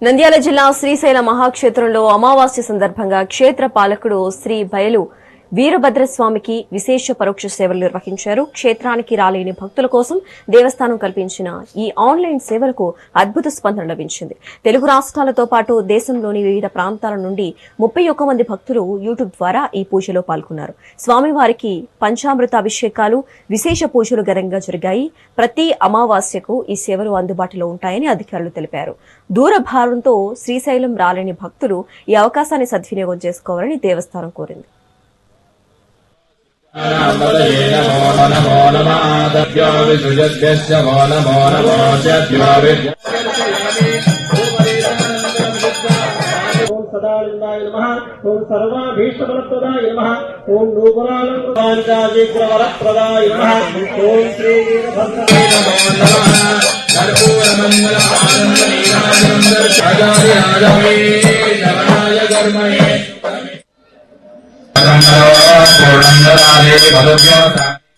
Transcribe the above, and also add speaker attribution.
Speaker 1: నంద్యాల జిల్లా శ్రీశైల మహాక్షేత్రంలో అమావాస్య సందర్భంగా క్షేత్ర పాలకుడు శ్రీ బయలు వీరభద్రస్వామికి విశేష పరోక్ష సేవలు నిర్వహించారు. క్షేత్రానికి రాలేని భక్తుల కోసం దేవస్థానం కల్పించిన ఈ ఆన్లైన్ సేవలకు అద్భుత స్పందన లభించింది. తెలుగు రాష్ట్రాలతో పాటు దేశంలోని వివిధ ప్రాంతాల నుండి 31 మంది భక్తులు యూట్యూబ్ ద్వారా ఈ పూజలో పాల్గొన్నారు. స్వామివారికి పంచామృత అభిషేకాలు, విశేష పూజలు ఘనంగా జరిగాయి. ప్రతి అమావాస్యకు ఈ సేవలు అందుబాటులో ఉంటాయని అధికారులు తెలిపారు. దూర భారంతో శ్రీశైలం రాలేని భక్తులు ఈ అవకాశాన్ని సద్వినియోగం చేసుకోవాలని దేవస్థానం కోరింది.
Speaker 2: सदानंदाय नमः। ओम सर्वाभीष्टफलप्रदाय नमः। ओम नूपुरालंकृतांचाजीग्रवरप्रदाय नमः। ओम श्री वीरभद्राय नमो नमः। कर्पूरमंगलमानंदनीराजनंदर्शयाय कर्मये